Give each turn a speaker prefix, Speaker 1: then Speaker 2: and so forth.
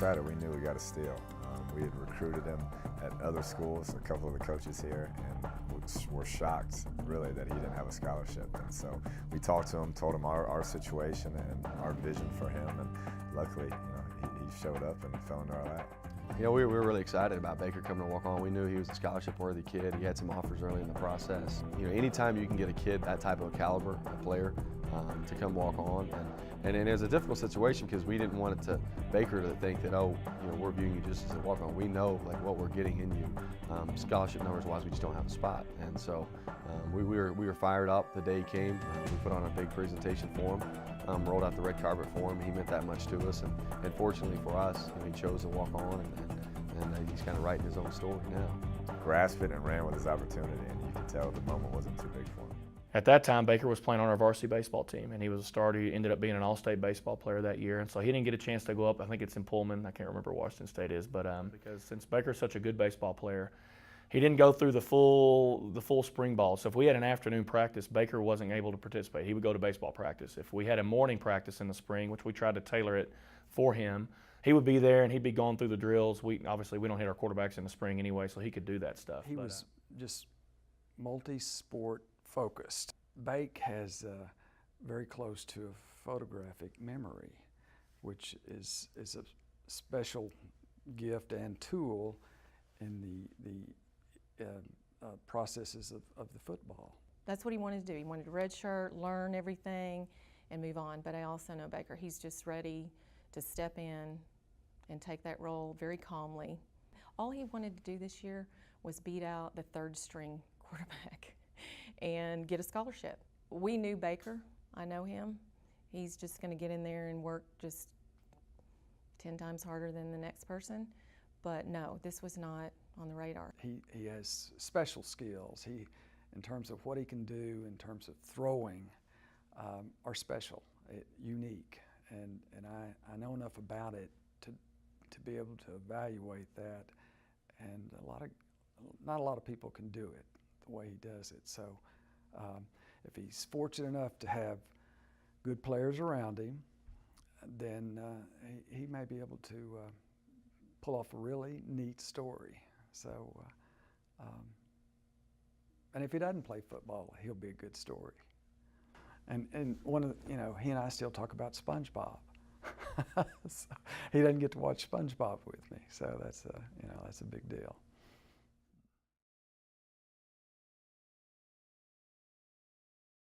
Speaker 1: better, we knew we got a steal. We had recruited him at other schools, a couple of the coaches here, and were shocked, really, that he didn't have a scholarship. And so we talked to him, told him our situation and our vision for him, and luckily, he showed up and fell into our lap.
Speaker 2: We were really excited about Baker coming to walk on. We knew he was a scholarship-worthy kid. He had some offers early in the process. Anytime you can get a kid that type of a caliber, a player, to come walk on, and it was a difficult situation because we didn't want Baker to think that, we're viewing you just as a walk on. We know what we're getting in you. Scholarship numbers-wise, we just don't have a spot, and so we were fired up the day he came. We put on a big presentation for him, rolled out the red carpet for him. He meant that much to us, and fortunately for us, he chose to walk on, and he's kind of writing his own story now.
Speaker 1: Grasped it and ran with his opportunity, and you could tell the moment wasn't too big for him.
Speaker 3: At that time, Baker was playing on our varsity baseball team, and he was a starter. He ended up being an all-state baseball player that year, and so he didn't get a chance to go up. I think it's in Pullman. I can't remember where Washington State is, but because since Baker's such a good baseball player, he didn't go through the full spring ball. So if we had an afternoon practice, Baker wasn't able to participate. He would go to baseball practice. If we had a morning practice in the spring, which we tried to tailor it for him, he would be there and he'd be going through the drills. Obviously we don't hit our quarterbacks in the spring anyway, so he could do that stuff.
Speaker 4: He was just multi-sport focused. Bake has very close to a photographic memory, which is a special gift and tool in the processes of the football.
Speaker 5: That's what he wanted to do. He wanted to redshirt, learn everything, and move on. But I also know Baker, he's just ready to step in and take that role very calmly. All he wanted to do this year was beat out the third string quarterback and get a scholarship. We knew Baker. I know him. He's just going to get in there and work just 10 times harder than the next person. But no, this was not on the radar.
Speaker 4: He has special skills. In terms of what he can do, in terms of throwing, are special, unique, and I know enough about it to be able to evaluate that. And not a lot of people can do it the way he does it. So if he's fortunate enough to have good players around him, then he may be able to pull off a really neat story. So, and if he doesn't play football, he'll be a good story. And one of he and I still talk about SpongeBob. So he doesn't get to watch SpongeBob with me, so that's a big deal.